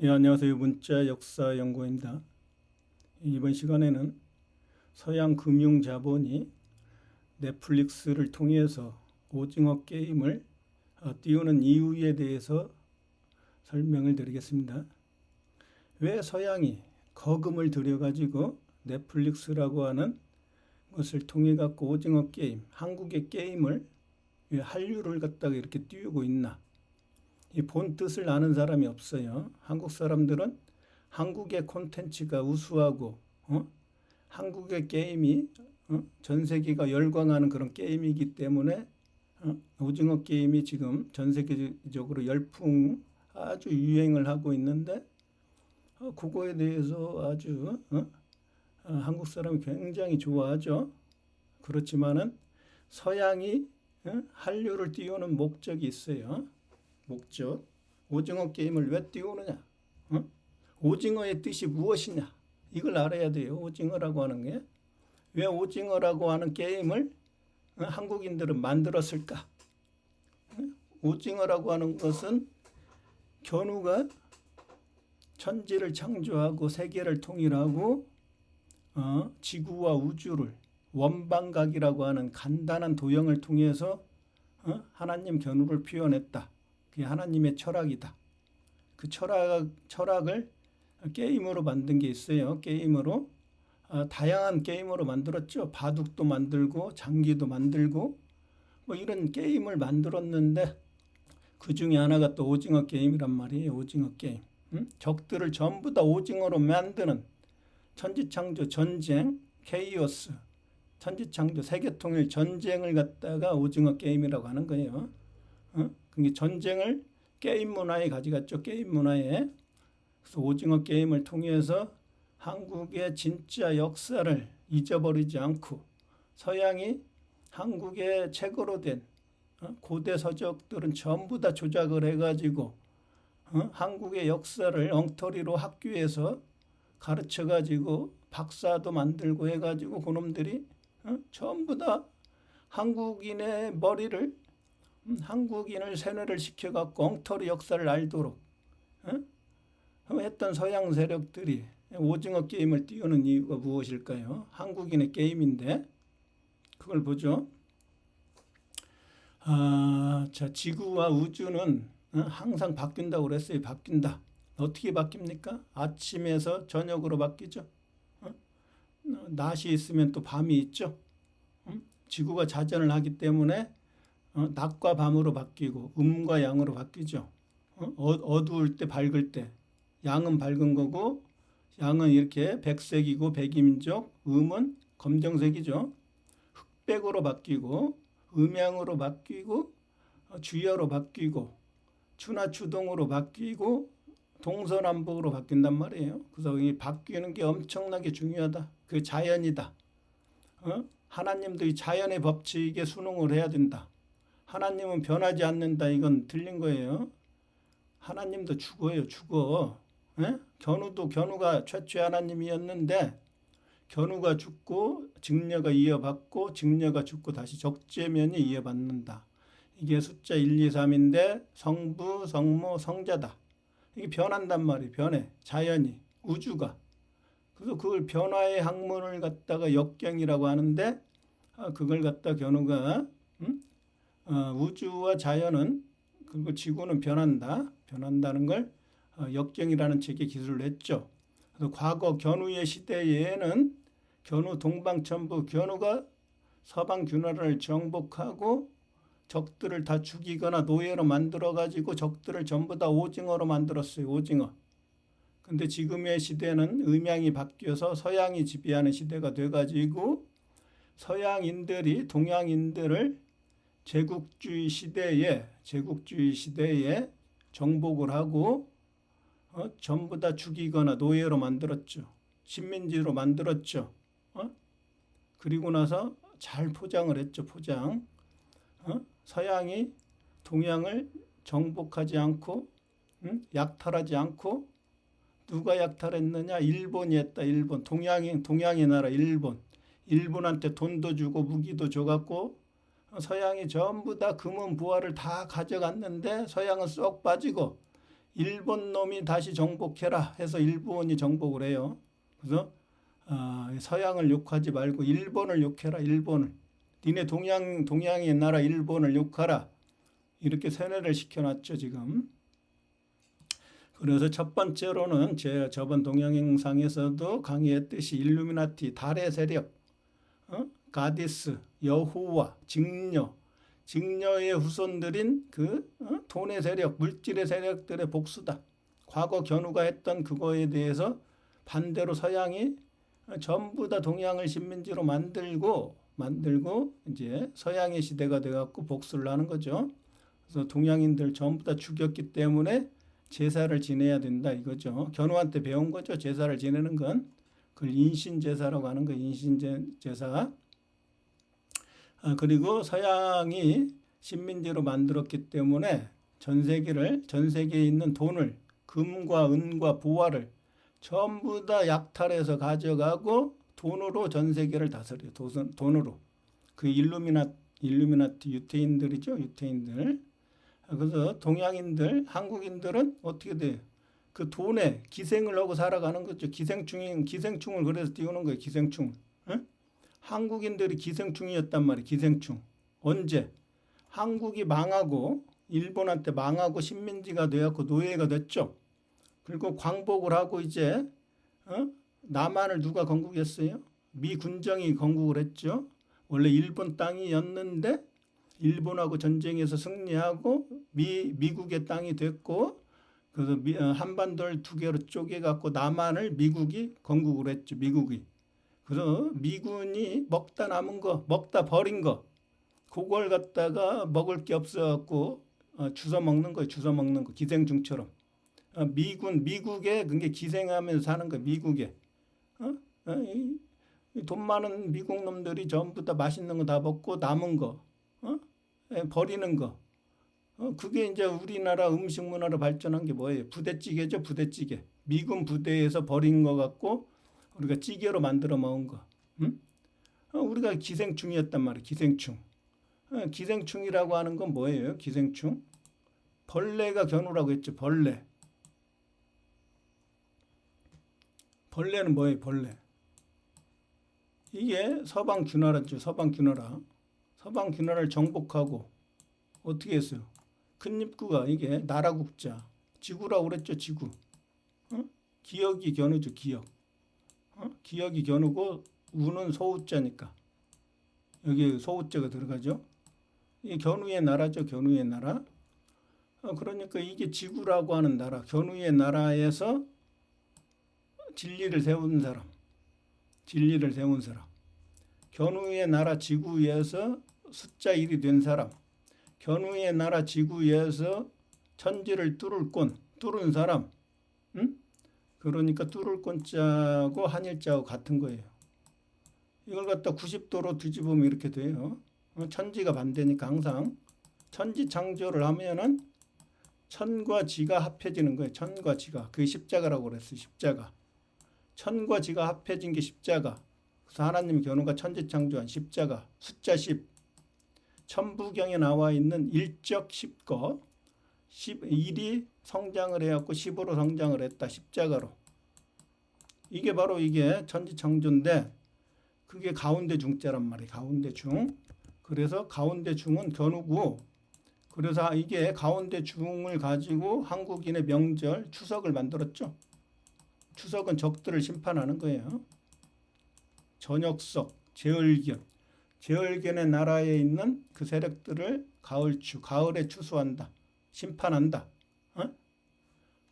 예, 안녕하세요. 문자 역사 연구원입니다. 이번 시간에는 서양 금융 자본이 넷플릭스를 통해서 오징어 게임을 띄우는 이유에 대해서 설명을 드리겠습니다. 왜 서양이 거금을 들여가지고 넷플릭스라고 하는 것을 통해 갖고 오징어 게임, 한국의 게임을 왜 한류를 갖다가 이렇게 띄우고 있나? 이 본 뜻을 아는 사람이 없어요. 한국 사람들은 한국의 콘텐츠가 우수하고 한국의 게임이 전 세계가 열광하는 그런 게임이기 때문에 오징어 게임이 지금 전 세계적으로 열풍 아주 유행을 하고 있는데 그거에 대해서 아주 한국 사람이 굉장히 좋아하죠. 그렇지만은 서양이 한류를 띄우는 목적이 있어요. 목적. 오징어 게임을 왜 띄우느냐? 오징어의 뜻이 무엇이냐? 이걸 알아야 돼요. 오징어라고 하는 게. 왜 오징어라고 하는 게임을 한국인들은 만들었을까? 오징어라고 하는 것은 견우가 천지를 창조하고 세계를 통일하고 지구와 우주를 원방각이라고 하는 간단한 도형을 통해서 하나님 견우를 표현했다. 그게 하나님의 철학이다. 그 철학을 게임으로 만든 게 있어요. 게임으로 다양한 게임으로 만들었죠. 바둑도 만들고 장기도 만들고 뭐 이런 게임을 만들었는데 그 중에 하나가 또 오징어 게임이란 말이에요. 오징어 게임. 적들을 전부 다 오징어로 만드는 천지창조 전쟁, 케이오스, 천지창조 세계통일 전쟁을 갖다가 오징어 게임이라고 하는 거예요. 그게 전쟁을 게임 문화에 가져갔죠. 게임 문화에. 그래서 오징어 게임을 통해서 한국의 진짜 역사를 잊어버리지 않고 서양이 한국의 책으로 된 고대 서적들은 전부 다 조작을 해가지고 한국의 역사를 엉터리로 학교에서 가르쳐가지고 박사도 만들고 해가지고 그놈들이 전부 다 한국인의 머리를 한국인을 세뇌를 시켜갖고 엉터리 역사를 알도록 했던 서양 세력들이 오징어 게임을 띄우는 이유가 무엇일까요? 한국인의 게임인데 그걸 보죠. 자, 지구와 우주는 항상 바뀐다고 그랬어요. 바뀐다. 어떻게 바뀝니까? 아침에서 저녁으로 바뀌죠. 낮이 있으면 또 밤이 있죠. 지구가 자전을 하기 때문에 낮과 밤으로 바뀌고 음과 양으로 바뀌죠. 어두울 때 밝을 때 양은 밝은 거고 양은 이렇게 백색이고 백인족, 음은 검정색이죠. 흑백으로 바뀌고 음양으로 바뀌고 주야로 바뀌고 추나 추동으로 바뀌고 동서남북으로 바뀐단 말이에요. 그래서 이 바뀌는 게 엄청나게 중요하다. 그 자연이다. 하나님도 이 자연의 법칙에 순응을 해야 된다. 하나님은 변하지 않는다. 이건 틀린 거예요. 하나님도 죽어요. 죽어. 견우가 최초의 하나님이었는데 견우가 죽고 직녀가 이어받고 직녀가 죽고 다시 적재면이 이어받는다. 이게 숫자 1, 2, 3인데 성부, 성모, 성자다. 이게 변한단 말이에요. 변해. 자연이. 우주가. 그래서 그걸 변화의 학문을 갖다가 역경이라고 하는데 그걸 갖다 견우가 우주와 자연은 그리고 지구는 변한다. 변한다는 걸 역경이라는 책에 기술을 했죠. 그래서 과거 견우의 시대에는 견우 동방천부 견우가 서방 균화를 정복하고 적들을 다 죽이거나 노예로 만들어가지고 적들을 전부 다 오징어로 만들었어요. 오징어. 근데 지금의 시대는 음양이 바뀌어서 서양이 지배하는 시대가 돼가지고 서양인들이 동양인들을 제국주의 시대에 정복을 하고 전부 다 죽이거나 노예로 만들었죠. 식민지로 만들었죠. 그리고 나서 잘 포장을 했죠. 포장. 서양이 동양을 정복하지 않고 약탈하지 않고 누가 약탈했느냐? 일본이 했다. 일본. 동양의 나라 일본. 일본한테 돈도 주고 무기도 줘갖고 서양이 전부 다 금은 부화를 다 가져갔는데 서양은 쏙 빠지고 일본 놈이 다시 정복해라 해서 일본이 정복을 해요. 그래서 서양을 욕하지 말고 일본을 욕해라. 일본을. 니네 동양의 나라 일본을 욕하라. 이렇게 세뇌를 시켜놨죠 지금. 그래서 첫 번째로는 제 저번 동양행상에서도 강의했듯이 일루미나티, 달의 세력, 가디스, 여호와, 직녀의 후손들인 돈의 세력, 물질의 세력들의 복수다. 과거 견우가 했던 그거에 대해서 반대로 서양이 전부 다 동양을 식민지로 만들고 이제 서양의 시대가 돼갖고 복수를 하는 거죠. 그래서 동양인들 전부 다 죽였기 때문에 제사를 지내야 된다 이거죠. 견우한테 배운 거죠. 제사를 지내는 건 그걸 인신제사라고 하는 거예요. 인신제사. 그리고 서양이 식민지로 만들었기 때문에 전 세계에 있는 돈을, 금과 은과 보화를 전부 다 약탈해서 가져가고 돈으로 전 세계를 다스려요. 돈으로. 그 일루미나티 유태인들이죠. 유태인들. 그래서 동양인들, 한국인들은 어떻게 돼요? 그 돈에 기생을 하고 살아가는 거죠. 기생충을 그래서 띄우는 거예요. 기생충. 응? 한국인들이 기생충이었단 말이에요. 기생충. 언제? 한국이 망하고 일본한테 망하고 식민지가 되었고 노예가 됐죠. 그리고 광복을 하고 이제 남한을 누가 건국했어요? 미 군정이 건국을 했죠. 원래 일본 땅이었는데 일본하고 전쟁에서 승리하고 미국의 땅이 됐고 그래서 한반도를 두 개로 쪼개갖고 남한을 미국이 건국을 했죠. 미국이. 그래서 미군이 먹다 남은 거, 먹다 버린 거, 그걸 갖다가 먹을 게 없어갖고 주워 먹는 거예요. 주워 먹는 거. 기생충처럼. 미국에 그게 기생하면서 사는 거예요. 미국에. 돈 많은 미국 놈들이 전부 다 맛있는 거 다 먹고 남은 거, 버리는 거. 그게 이제 우리나라 음식 문화로 발전한 게 뭐예요? 부대찌개죠. 부대찌개. 미군 부대에서 버린 거 갖고 우리가 찌개로 만들어 먹은 거. 우리가 기생충이었단 말이에요. 기생충. 기생충이라고 하는 건 뭐예요? 기생충. 벌레가 견우라고 했죠. 벌레. 벌레는 뭐예요? 벌레. 이게 서방 균화라죠. 서방 균화라. 서방 균화를 정복하고 어떻게 했어요? 큰 입구가 이게 나라 국자. 지구라고 그랬죠. 지구. 기역이 견우죠. 기역. 기역이 견우고 우는 소우자니까. 여기 소우자가 들어가죠. 이 견우의 나라죠. 견우의 나라. 그러니까 이게 지구라고 하는 나라. 견우의 나라에서 진리를 세운 사람. 진리를 세운 사람. 견우의 나라 지구에서 숫자 1이 된 사람. 견우의 나라 지구에서 천지를 뚫은 사람. 그러니까 뚫을 꼰자고 한일자하고 같은 거예요. 이걸 갖다 90도로 뒤집으면 이렇게 돼요. 천지가 반대니까 항상 천지 창조를 하면은 천과 지가 합해지는 거예요. 천과 지가. 그게 십자가라고 그랬어요. 십자가. 천과 지가 합해진 게 십자가. 그래서 하나님 견우가 천지 창조한 십자가. 숫자 10. 천부경에 나와 있는 일적 10거. 1이 성장을 해갖고 10으로 성장을 했다. 십자가로. 이게 바로 이게 천지창조인데 그게 가운데 중자란 말이에요. 가운데 중. 그래서 가운데 중은 견우고 그래서 이게 가운데 중을 가지고 한국인의 명절 추석을 만들었죠. 추석은 적들을 심판하는 거예요. 저녁석, 제얼견의 나라에 있는 그 세력들을 가을에 추수한다. 심판한다.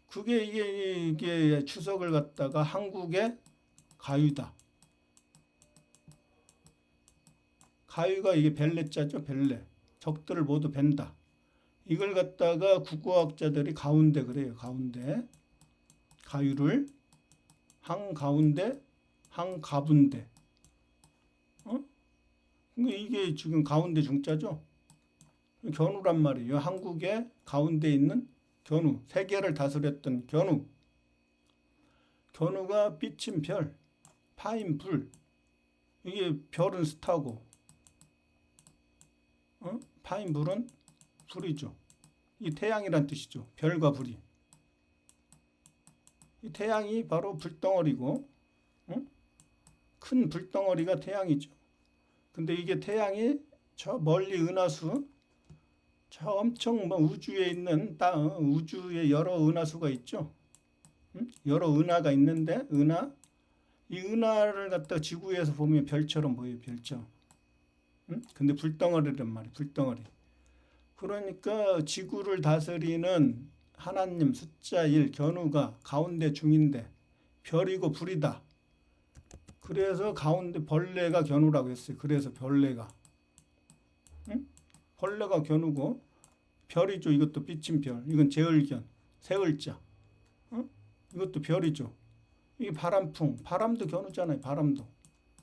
그게 이게 추석을 갖다가 한국의 가위다. 가위가 이게 벨레자죠. 벨레. 적들을 모두 벤다. 이걸 갖다가 국어학자들이 가운데 그래요. 가운데. 가위를 한가운데, 한가분대. 이게 지금 가운데 중자죠. 견우란 말이에요. 한국의 가운데 있는 견우. 세계를 다스렸던 견우. 견우가 비친 별, 파인 불. 이게 별은 스타고, 파인 불은 불이죠. 이 태양이란 뜻이죠. 별과 불이. 이 태양이 바로 불덩어리고, 응? 큰 불덩어리가 태양이죠. 근데 이게 태양이 저 멀리 은하수, 저 엄청 뭐 우주에 있는 우주에 여러 은하수가 있죠. 응? 여러 은하가 있는데 이 은하를 갖다 지구에서 보면 별처럼 보여요. 별처럼. 응? 근데 불덩어리란 말이에요. 불덩어리. 그러니까 지구를 다스리는 하나님 숫자 1 견우가 가운데 중인데 별이고 불이다. 그래서 가운데 벌레가 견우라고 했어요. 그래서 벌레가. 응? 벌레가 견우고 별이죠. 이것도 비친 별. 이건 제을견. 세을자. 응? 이것도 별이죠. 이게 바람풍. 바람도 견우잖아요. 바람도.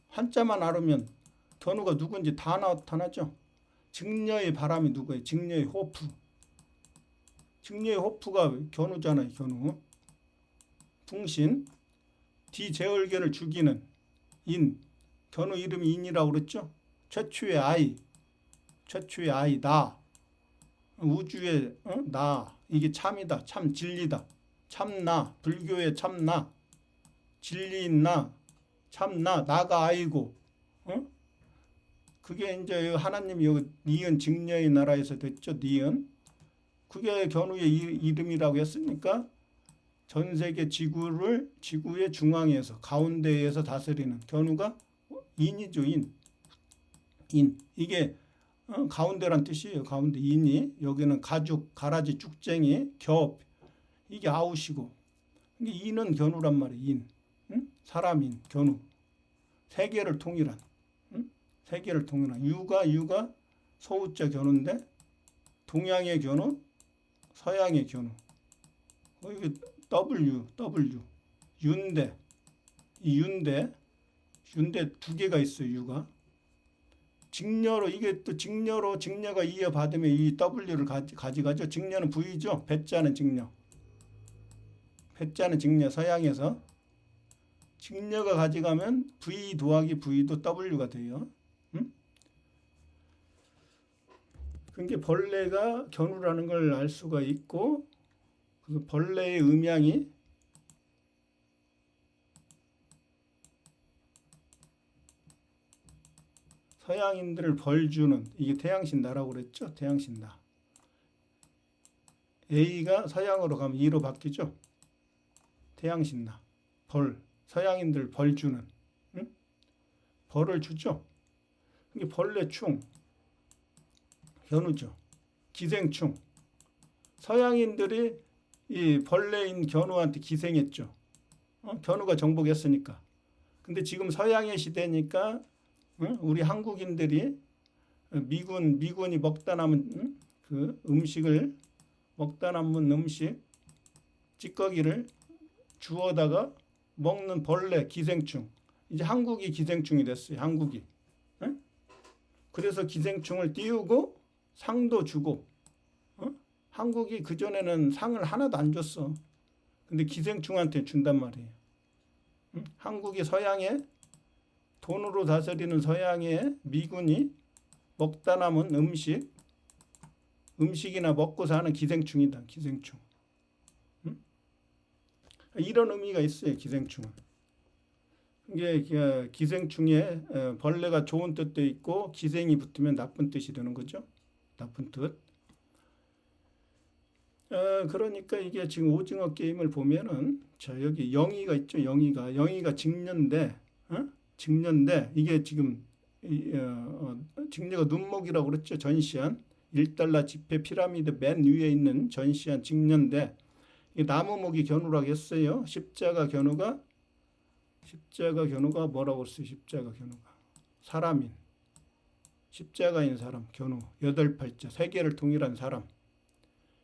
한자만 알으면 견우가 누군지 다 나타나죠. 직녀의 바람이 누구예요? 직녀의 호프. 직녀의 호프가 견우잖아요. 견우. 풍신. 디제을견을 죽이는 인. 견우 이름이 인이라고 그랬죠. 최초의 아이. 최초의 아이 나. 우주의 나. 이게 참이다. 참 진리다. 참나. 불교의 참나. 진리인 나. 참나. 나가 아이고. 그게 이제 하나님이 여기 니은 직녀의 나라에서 됐죠. 니은. 그게 견우의 이름이라고 했으니까 전 세계 지구의 중앙에서 가운데에서 다스리는 견우가 인이죠. 인. 이게 가운데란 뜻이에요. 가운데 인이. 여기는 가죽, 가라지, 쭉쟁이, 겹. 이게 아웃이고. 이게 인은 견우란 말이에요. 인. 사람인, 견우. 세계를 통일한. 세계를 통일한. 유가 소우자 견우인데 동양의 견우, 서양의 견우. 이게 W. 윤대. 이 윤대 두 개가 있어요. 유가. 직녀로 이게 또 직녀가 이어받으면 이 W를 가져가죠. 직녀는 V죠. 배자는 직녀. 배자는 직녀. 서양에서 직녀가 가져가면 V 더하기 V도 W가 돼요. 그게 벌레가 견우라는 걸 알 수가 있고 그 벌레의 음양이 서양인들을 벌주는 이게 태양신나라고 그랬죠. 태양신나. A가 서양으로 가면 E로 바뀌죠. 태양신나. 서양인들 벌주는. 벌을 주죠. 이게 벌레충. 견우죠. 기생충. 서양인들이 이 벌레인 견우한테 기생했죠. 견우가 정복했으니까. 근데 지금 서양의 시대니까 우리 한국인들이 미군이 먹다 남은 그 음식을 먹다 남은 음식 찌꺼기를 주워다가 먹는 벌레 기생충. 이제 한국이 기생충이 됐어요. 한국이. 그래서 기생충을 띄우고 상도 주고. 한국이 그전에는 상을 하나도 안 줬어. 근데 기생충한테 준단 말이에요. 한국이 서양에 돈으로 다스리는 서양의 미군이 먹다 남은 음식이나 먹고 사는 기생충이다. 기생충. 이런 의미가 있어요. 기생충은. 이게 기생충에 벌레가 좋은 뜻도 있고 기생이 붙으면 나쁜 뜻이 되는 거죠. 나쁜 뜻. 그러니까 이게 지금 오징어 게임을 보면은 자 여기 영희가 있죠. 영희가 직녀인데 이게 지금 직녀가 눈목이라고 그랬죠. 전시한 1달러 지폐 피라미드 맨 위에 있는 전시한 직녀인데 이 나무목이 견우라고 했어요. 십자가 견우가 뭐라고 했어요? 십자가 견우가 사람인 십자가인 사람 견우 8팔자 세계를 통일한 사람.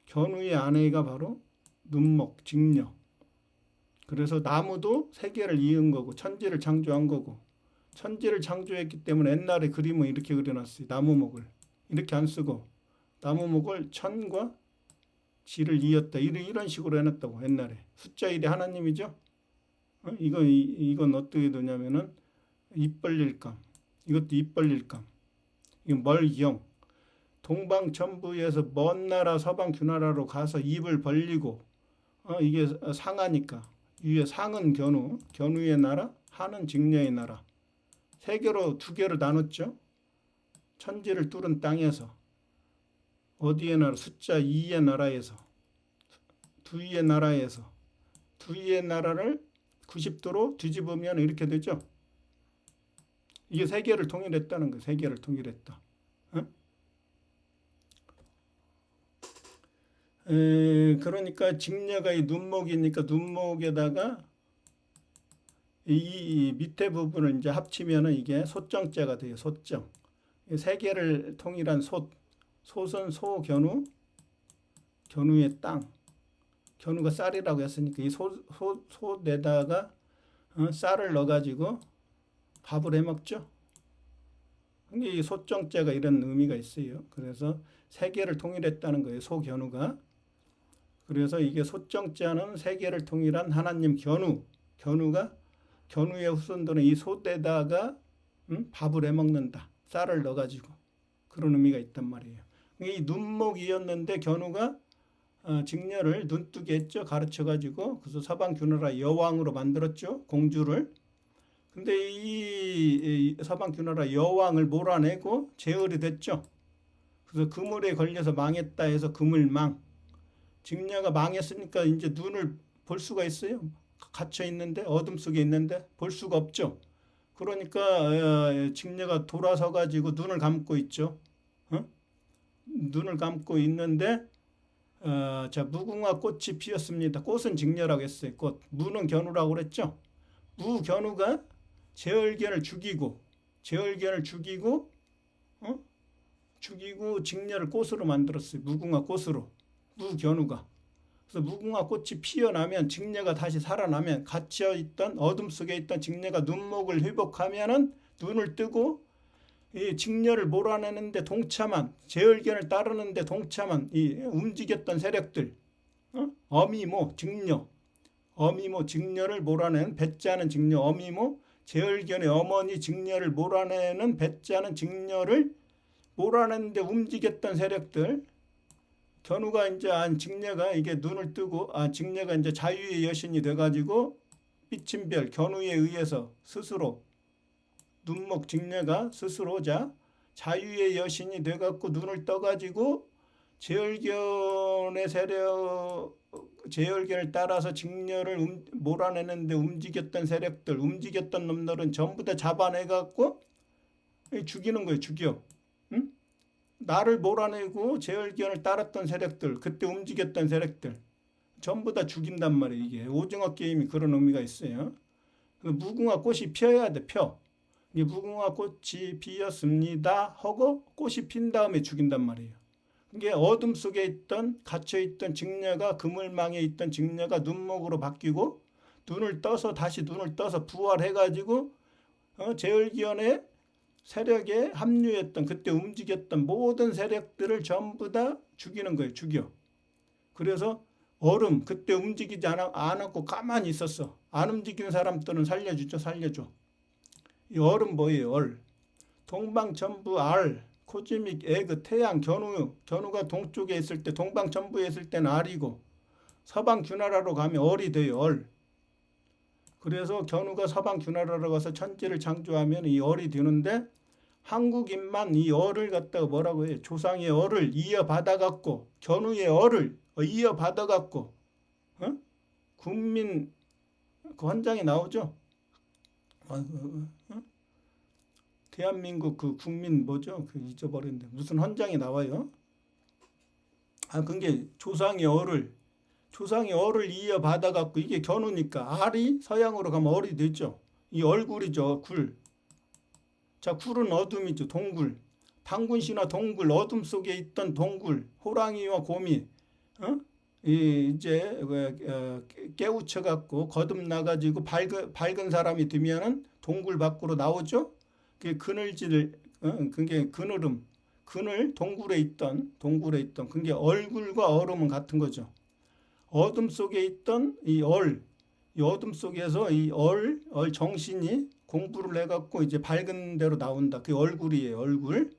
견우의 아내가 바로 눈목, 직녀. 그래서 나무도 세계를 이은 거고 천지를 창조한 거고 천지를 창조했기 때문에 옛날에 그림을 이렇게 그려놨어요. 나무목을 이렇게 안 쓰고 나무목을 천과 지를 이었다. 이런 식으로 해놨다고 옛날에. 숫자 1이 하나님이죠. 이건 어떻게 되냐면은 입 벌릴감. 이것도 입 벌릴감. 이건 멀경. 동방천부에서 먼 나라 서방 주나라로 가서 입을 벌리고 이게 상하니까 위에 상은 견우, 견우의 나라, 하는 직녀의 나라. 세 개로 두 개를 나눴죠. 천지를 뚫은 땅에서 어디의 나라? 숫자 2의 나라에서 두의 나라에서 두의 나라를 90도로 뒤집으면 이렇게 되죠. 이게 세계를 통일했다는 거예요. 세계를 통일했다. 어? 그러니까 직녀가 이 눈목이니까 눈목에다가 이 밑에 부분을 이제 합치면은 이게 소정자가 돼요. 소정. 세계를 통일한 솥은 소견우, 견우의 땅. 견우가 쌀이라고 했으니까 이 솥에다가 쌀을 넣어가지고 밥을 해 먹죠. 이 소정자가 이런 의미가 있어요. 그래서 세계를 통일했다는 거예요. 소견우가. 그래서 이게 소정자는 세계를 통일한 하나님 견우가 견우의 후손들은 이 솥에다가 밥을 해 먹는다. 쌀을 넣어가지고 그런 의미가 있단 말이에요. 이 눈목이었는데 견우가 직녀를 눈뜨게 했죠. 가르쳐가지고 그래서 서방규나라 여왕으로 만들었죠. 공주를. 근데 이 서방규나라 여왕을 몰아내고 제얼이 됐죠. 그래서 그물에 걸려서 망했다 해서 그물망. 직녀가 망했으니까 이제 눈을 볼 수가 있어요. 갇혀 있는데 어둠 속에 있는데 볼 수가 없죠. 그러니까 직녀가 돌아서 가지고 눈을 감고 있죠. 눈을 감고 있는데 자 무궁화 꽃이 피었습니다. 꽃은 직녀라고 했어요. 꽃. 무는 견우라고 그랬죠. 무견우가 제얼견을 죽이고 죽이고 직녀를 꽃으로 만들었어요. 무궁화 꽃으로. 무견우가. 그래서 무궁화 꽃이 피어나면 직녀가 다시 살아나면 갇혀있던 어둠 속에 있던 직녀가 눈목을 회복하면은 눈을 뜨고 이 직녀를 몰아내는데 동참한 제얼견을 따르는데 동참한 이 움직였던 세력들 어미모 직녀를 몰아내는 배짜는 직녀 어미모 제얼견의 어머니 직녀를 몰아내는 배짜는 직녀를 몰아내는데 움직였던 세력들 견우가 이제 직녀가 이게 눈을 뜨고 직녀가 이제 자유의 여신이 돼가지고 비친 별 견우에 의해서 스스로 눈목 직녀가 스스로 자유의 여신이 돼갖고 눈을 떠가지고 제얼견의 세력 제얼견을 따라서 직녀를 몰아내는데 움직였던 세력들 움직였던 놈들은 전부 다 잡아내갖고 죽이는 거예요. 죽여. 응? 나를 몰아내고 제얼견을 따랐던 세력들 그때 움직였던 세력들 전부 다 죽인단 말이에요. 이게 오징어 게임이 그런 의미가 있어요. 무궁화 꽃이 피어야 돼. 펴. 이 무궁화 꽃이 피었습니다 하고 꽃이 핀 다음에 죽인단 말이에요. 이게 어둠 속에 있던 갇혀있던 직녀가 그물망에 있던 직녀가 눈목으로 바뀌고 눈을 떠서 다시 눈을 떠서 부활해가지고 제얼견의 세력에 합류했던 그때 움직였던 모든 세력들을 전부 다 죽이는 거예요. 죽여. 그래서 얼음 그때 움직이지 않았고 가만히 있었어. 안 움직이는 사람들은 살려주죠. 살려줘. 이 얼음 뭐예요? 얼. 동방천부 알. 코즈믹 에그 태양 견우가 동쪽에 있을 때 동방천부에 있을 때는 알이고 서방규나라로 가면 얼이 돼요. 얼. 그래서 견우가 서방규나라로 가서 천지를 창조하면 이 얼이 되는데 한국인만 이 얼을 갖다가 뭐라고 해요? 조상의 얼을 이어받아갖고 견우의 얼을 이어받아갖고 국민 그 헌장에 나오죠. 대한민국 그 국민 뭐죠? 그 잊어버렸는데 무슨 헌장에 나와요? 그게 조상의 얼을 이어받아갖고 이게 견우니까 알이 서양으로 가면 얼이 되죠. 이 얼굴이죠. 굴. 자, 굴은 어둠이죠. 동굴. 당군신화 동굴. 어둠 속에 있던 동굴. 호랑이와 곰이 이제 깨우쳐갖고 거듭나가지고 밝은 사람이 되면은 동굴 밖으로 나오죠. 그게 그늘질, 그게 그늘 동굴에 있던 그게 얼굴과 얼음은 같은 거죠. 어둠 속에 있던 이 어둠 속에서 이 얼 정신이 공부를 해갖고 이제 밝은 데로 나온다. 그게 얼굴이에요. 얼굴.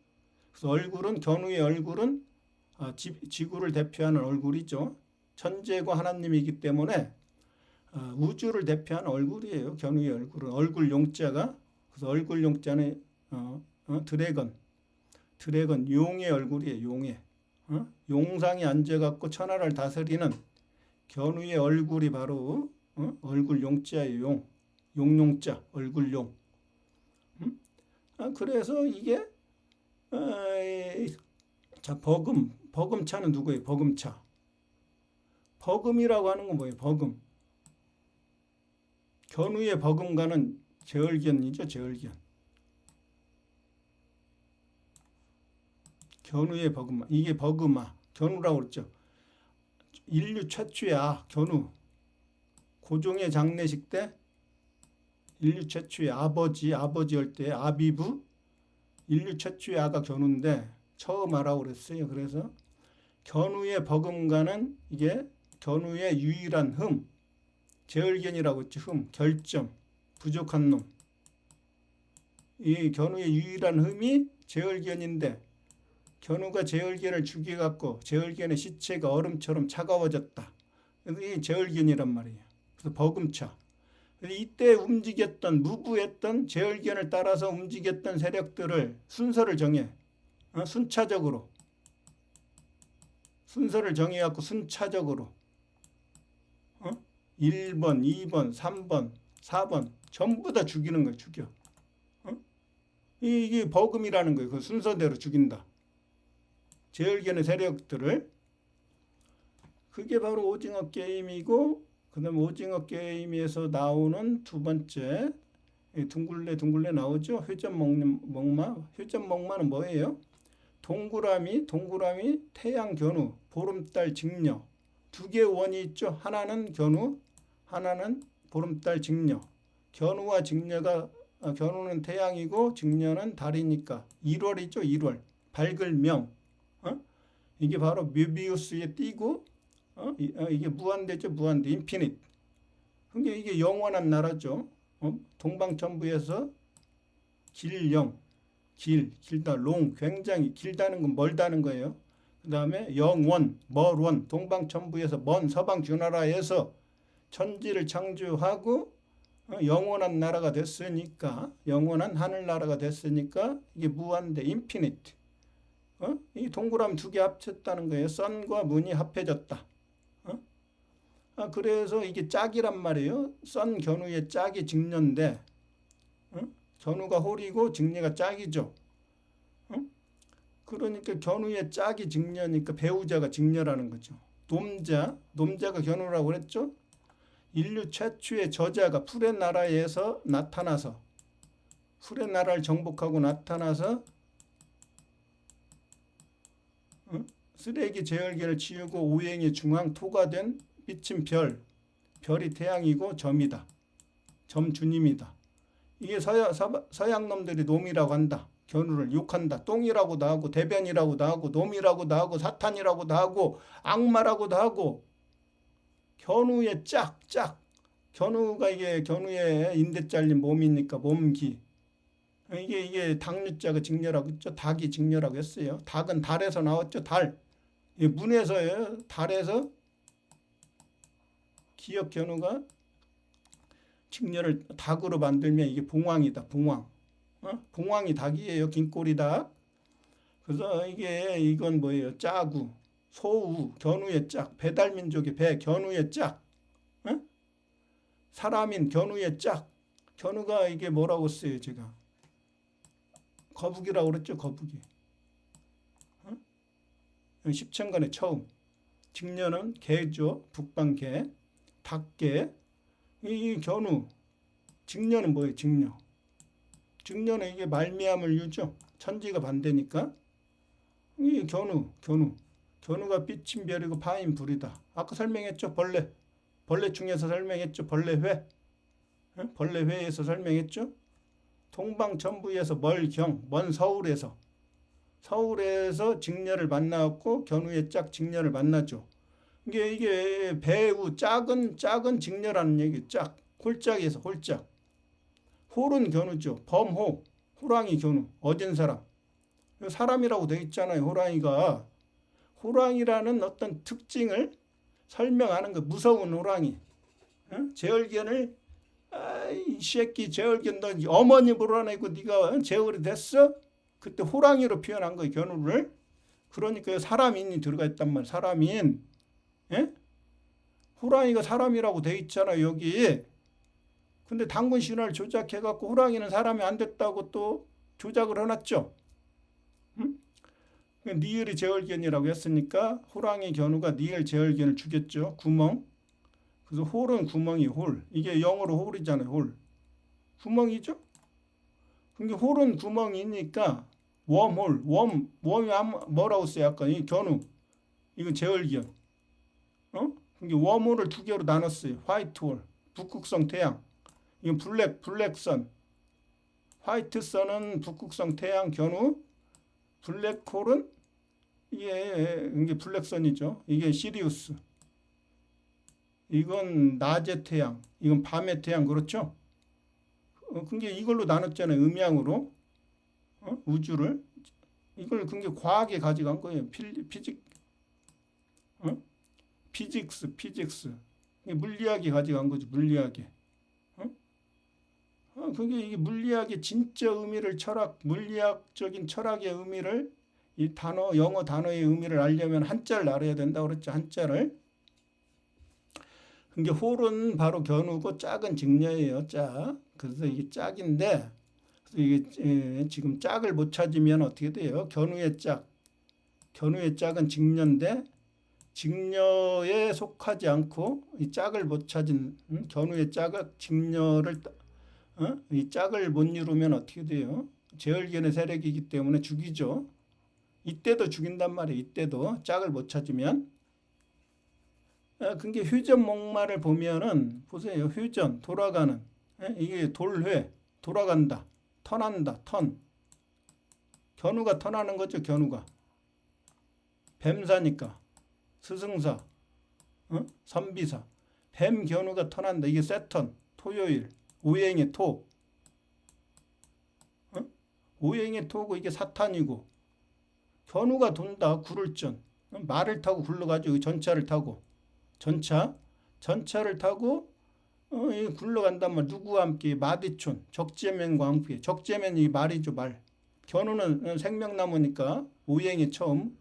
그래서 얼굴은 견우의 얼굴은 지구를 대표하는 얼굴이죠. 천재고 하나님이기 때문에 우주를 대표하는 얼굴이에요. 견우의 얼굴은 얼굴 용자가 그래서 얼굴 용자는 드래건 용의 얼굴이에요. 용의 용상에 앉아갖고 천하를 다스리는 견우의 얼굴이 바로 얼굴 용자예요. 용용자 얼굴용. 그래서 이게 자 버금차는 누구예요? 버금차. 버금이라고 하는 건 뭐예요? 버금. 견우의 버금가는 제얼견이죠. 제얼견. 견우의 버금마. 이게 버금아. 견우라고 그랬죠. 인류 최초의 견우. 고종의 장례식 때 인류 최초의 아버지 할 때 아비부 인류 최초의 아가 견우인데 처음 하라고 그랬어요. 그래서 견우의 버금가는 이게 견우의 유일한 제얼견이라고 했지. 결점, 부족한 놈. 이 견우의 유일한 흠이 제얼견인데 견우가 제얼견을 죽여갖고 제얼견의 시체가 얼음처럼 차가워졌다. 그래서 이 제얼견이란 말이에요. 그래서 버금차. 이때 움직였던 무부했던 제얼견을 따라서 움직였던 세력들을 순서를 정해. 순차적으로. 순서를 정해갖고 순차적으로 1번, 2번, 3번, 4번 전부 다 죽이는 거예요. 죽여. 이게 버금이라는 거예요. 그 순서대로 죽인다. 제얼견의 세력들을. 그게 바로 오징어 게임이고 그 다음에 오징어 게임에서 나오는 두 번째 둥글레 나오죠. 회전목마. 회전목마는 뭐예요? 동그라미, 태양 견우, 보름달 직녀. 두 개의 원이 있죠. 하나는 견우, 하나는 보름달 직녀. 견우와 직녀가 견우는 태양이고 직녀는 달이니까 1월이죠. 1월. 밝을 명. 이게 바로 뮤비우스의 띠고 이게 무한대죠. 무한대. 인피니트. 그러니까 이게 영원한 나라죠. 동방천부에서 길영. 길다. 롱. 굉장히 길다는 건 멀다는 거예요. 그 다음에 영원, 멀원. 동방천부에서 먼 서방 주나라에서 천지를 창조하고 영원한 나라가 됐으니까 영원한 하늘나라가 됐으니까 이게 무한대. 인피니트. 이 동그라미 두 개 합쳤다는 거예요. 선과 문이 합해졌다. 그래서 이게 짝이란 말이에요. 선 견우의 짝이 직녀인데 견우가 홀이고 직녀가 짝이죠. 그러니까 견우의 짝이 직녀니까 배우자가 직녀라는 거죠. 놈자가 견우라고 그랬죠. 인류 최초의 저자가 풀의 나라에서 나타나서 풀의 나라를 정복하고 나타나서 쓰레기 제얼견을 치우고 오행의 중앙 토가 된 빛인 별이 태양이고 점이다. 점 주님이다. 이게 서양 놈들이 놈이라고 한다. 견우를 욕한다. 똥이라고도 하고 대변이라고도 하고 놈이라고도 하고 사탄이라고도 하고 악마라고도 하고 견우의 짝. 견우가 이게 견우의 인대 잘린 몸이니까 몸기. 이게 닭류자가 직녀라고 했죠. 닭이 직녀라고 했어요. 닭은 달에서 나왔죠. 달. 문에서예요. 달에서 기역 견우가 직녀를 닭으로 만들면 이게 봉황이다. 봉황. 봉황이 닭이에요. 긴꼬리 닭. 그래서 이건 뭐예요? 짜구, 소우, 견우의 짝. 배달민족의 배, 견우의 짝. 사람인 견우의 짝. 견우가 이게 뭐라고 써요, 제가? 거북이라고 그랬죠, 거북이. 십천간의 처음. 직녀는 개죠, 북방개, 닭개. 이 견우. 직녀는 뭐예요, 직녀? 직녀는 이게 말미암을 유죠. 천지가 반대니까. 이 견우가 빛인 별이고 파인 불이다. 아까 설명했죠, 벌레 중에서 설명했죠, 벌레회. 벌레회에서 설명했죠. 동방천부에서 먼 서울에서 직녀를 만나고 견우의 짝 직녀를 만나죠. 이게 배우 작은 직녀라는 얘기. 짝 홀짝에서 홀짝. 홀은 견우죠. 범호 호랑이 견우. 어진 사람이라고 되어 있잖아요. 호랑이라는 어떤 특징을 설명하는 거. 무서운 호랑이. 제얼견을 이 새끼 제얼견 너 어머니 불어내고 네가 제얼이 됐어? 그때 호랑이로 표현한 거예요, 견우를. 그러니까 사람인이 들어가 있단 말이야. 사람인. 예? 호랑이가 사람이라고 돼 있잖아 여기. 근데 단군 신화를 조작해갖고 호랑이는 사람이 안 됐다고 또 조작을 해놨죠. 응? 니을이 제얼견이라고 했으니까 호랑이 견우가 니을 제얼견을 죽였죠. 구멍. 그래서 홀은 구멍이 홀. 이게 영어로 홀이잖아요. 홀. 구멍이죠. 그러니까 홀은 구멍이니까 웜홀. 웜이 뭐라고 써요? 아까 이 견우. 이건 제얼견. 그러니까 웜홀을 두 개로 나눴어요. 화이트홀. 북극성 태양. 이건 블랙선. 화이트선은 북극성 태양 견우. 블랙홀은 이게 블랙선이죠. 이게 시리우스. 이건 낮의 태양. 이건 밤의 태양. 그렇죠? 그게 이걸로 나눴잖아요. 음양으로. 우주를. 이걸 그게 과학에 가져간 거예요. 피직스. 물리학이 가져간 거죠. 물리학에. 그게 이게 물리학의 진짜 의미를 물리학적인 철학의 의미를 이 영어 단어의 의미를 알려면 한자를 알아야 된다 그랬죠. 한자를. 그게 홀은 바로 견우고 짝은 직녀예요. 짝. 그래서 이게 짝인데 이게 지금 짝을 못 찾으면 어떻게 돼요? 견우의 짝은 직녀인데 직녀에 속하지 않고 이 짝을 못 찾은 견우의 짝을 직녀를 이 짝을 못 이루면 어떻게 돼요? 제얼견의 세력이기 때문에 죽이죠. 이때도 죽인단 말이에요. 이때도 짝을 못 찾으면. 그게 휴전 목마를 보면은 보세요. 휴전 돌아가는 이게 돌회 돌아간다 턴한다 턴 견우가 턴하는 거죠. 견우가 뱀사니까 스승사 선비사 뱀 견우가 턴한다. 이게 세턴 토요일 오행의 토 오행의 토고 이게 사탄이고 견우가 돈다 구를전 말을 타고 굴러가죠. 전차를 타고 전차를 타고 굴러간단 말. 누구와 함께? 마디촌 적재면과 함께. 적재면이 말이죠. 말. 견우는 생명나무니까 오행이 처음.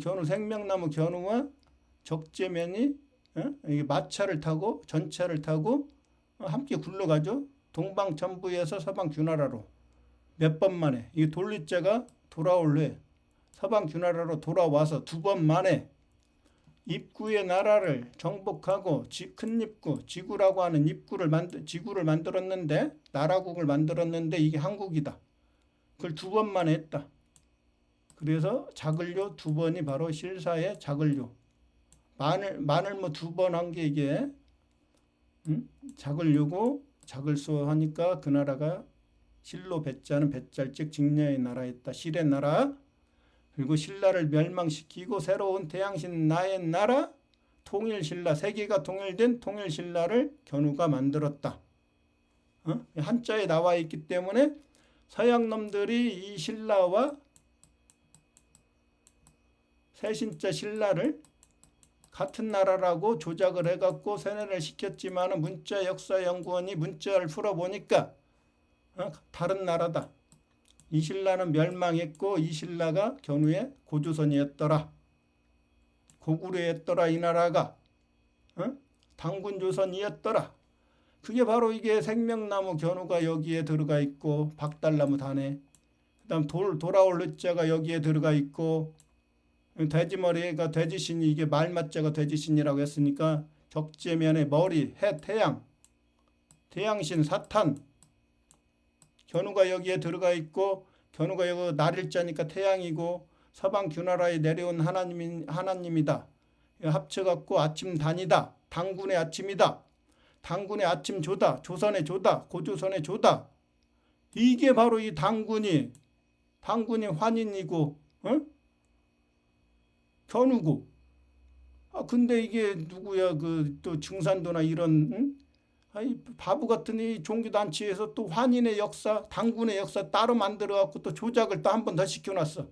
견우 생명나무 견우와 적재면이 마차를 타고 전차를 타고 함께 굴러가죠. 동방천부에서 서방규나라로 몇 번 만에 이 돌리자가 돌아올 회 서방규나라로 돌아와서 두 번 만에 입구의 나라를 정복하고 큰 입구, 지구라고 하는 지구를 만들었는데 나라국을 만들었는데 이게 한국이다. 그걸 두 번 만에 했다. 그래서 자글료 두 번이 바로 실사의 자글료. 마늘모 두 번 한 게 이게 자글료고 자글소 하니까 그 나라가 실로 배자는 배짤즉 직녀의 나라였다. 실의 나라. 그리고 신라를 멸망시키고 새로운 태양신 나의 나라 통일신라 세계가 통일된 통일신라를 견우가 만들었다. 한자에 나와 있기 때문에 서양 놈들이 이 신라와 세신자 신라를 같은 나라라고 조작을 해갖고 세뇌를 시켰지만 문자 역사연구원이 문자를 풀어보니까 다른 나라다. 이 신라는 멸망했고 이 신라가 견우의 고조선이었더라. 고구려였더라. 이 나라가 당군조선이었더라. 그게 바로 이게 생명나무 견우가 여기에 들어가 있고 박달나무 단에 그 다음 돌아올 르자가 여기에 들어가 있고 돼지머리가 돼지신이 이게 말맞자가 돼지신이라고 했으니까 적재면의 머리 해 태양신 사탄 견우가 여기에 들어가 있고 견우가 여기 날일자니까 태양이고 서방 규나라에 내려온 하나님이다. 합쳐갖고 아침 단이다. 당군의 아침이다. 당군의 아침 조다. 조선의 조다. 고조선의 조다. 이게 바로 이 당군이 환인이고 견우고. 근데 이게 누구야? 또 증산도나 이런 바보 같은 이 종교단체에서 또 환인의 역사, 당군의 역사 따로 만들어갖고 또 조작을 또 한 번 더 시켜놨어.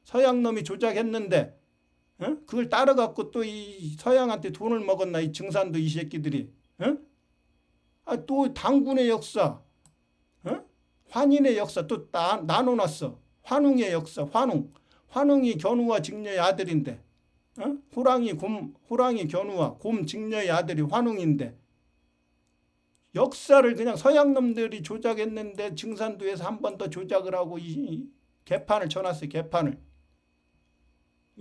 서양 놈이 조작했는데 어? 그걸 따라갖고 또 이 서양한테 돈을 먹었나 이 증산도 이 새끼들이. 어? 아, 또 당군의 역사, 어? 환인의 역사 또 나눠놨어. 환웅의 역사, 환웅이 견우와 직녀의 아들인데, 어? 호랑이 견우와 곰 직녀의 아들이 환웅인데, 역사를 그냥 서양 놈들이 조작했는데 증산도에서 한 번 더 조작을 하고 이 개판을 쳐놨어요. 개판을.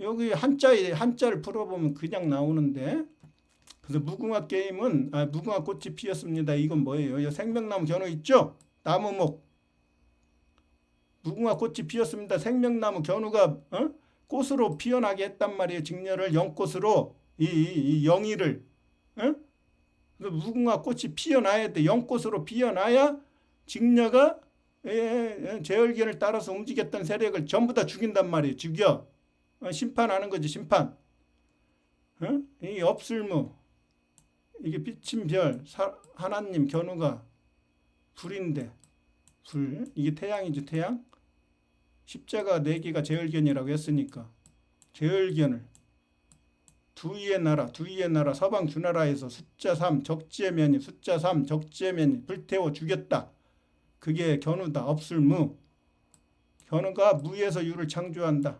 여기 한자를 풀어보면 그냥 나오는데, 그래서 무궁화 게임은 무궁화 꽃이 피었습니다. 이건 뭐예요? 생명나무 견우 있죠? 나무목. 무궁화 꽃이 피었습니다. 생명나무 견우가 꽃으로 피어나게 했단 말이에요. 직녀를 영꽃으로 이 영희를. 무궁화 꽃이 피어나야 돼. 영꽃으로 피어나야 직녀가 제열견을 따라서 움직였던 세력을 전부 다 죽인단 말이에요. 죽여. 심판하는 거지. 심판. 이 업술무. 이게 비친 별. 하나님 견우가 불인데. 불. 이게 태양이죠. 태양. 십자가 4개가 제열견이라고 했으니까 제열견을 두위의 나라 서방 주나라에서 숫자 3 적재면이 불태워 죽였다. 그게 견우다. 업술무. 견우가 무에서 유를 창조한다.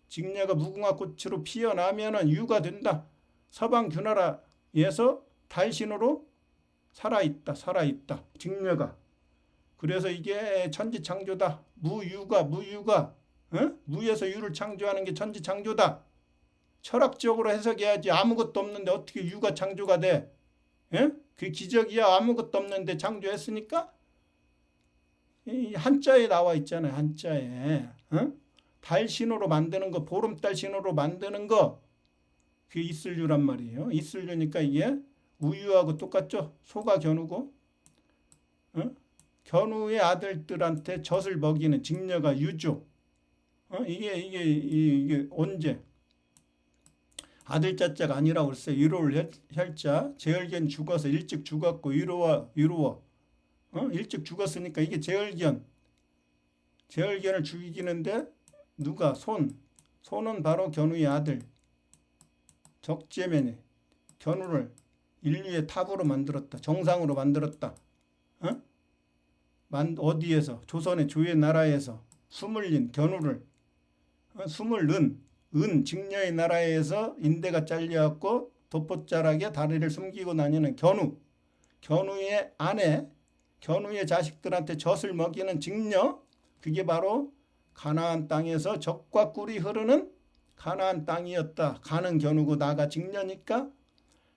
직녀가 무궁화 꽃으로 피어나면은 유가 된다. 서방 주나라에서 달신으로 살아있다. 직녀가. 그래서 이게 천지창조다. 무유가 무에서 유를 창조하는 게 천지창조다. 철학적으로 해석해야지. 아무것도 없는데 어떻게 유가 창조가 돼? 그 기적이야. 아무것도 없는데 창조했으니까. 이 한자에 나와 있잖아요. 한자에. 달 신호로 만드는 거, 보름달 신호로 만드는 거, 그게 이슬유란 말이에요. 이슬유니까 이게 우유하고 똑같죠. 소가 견우고, 견우의 아들들한테 젖을 먹이는 직녀가 유죠. 이게 언제? 아들 자자가 아니라고 그랬어요. 위로를 혈자. 제열견 죽어서 일찍 죽었고 위로워. 일찍 죽었으니까 이게 제열견을 죽이는데 누가? 손은 바로 견우의 아들. 적재면에 견우를 인류의 탑으로 만들었다. 정상으로 만들었다. 어디에서? 조선의 조의 나라에서 숨을 린 견우를 숨을 은 직녀의 나라에서 인대가 잘려갖고 돋보자락에 다리를 숨기고 다니는 견우의 아내, 견우의 자식들한테 젖을 먹이는 직녀, 그게 바로 가나안 땅에서 젖과 꿀이 흐르는 가나안 땅이었다. 가는 견우고 나가 직녀니까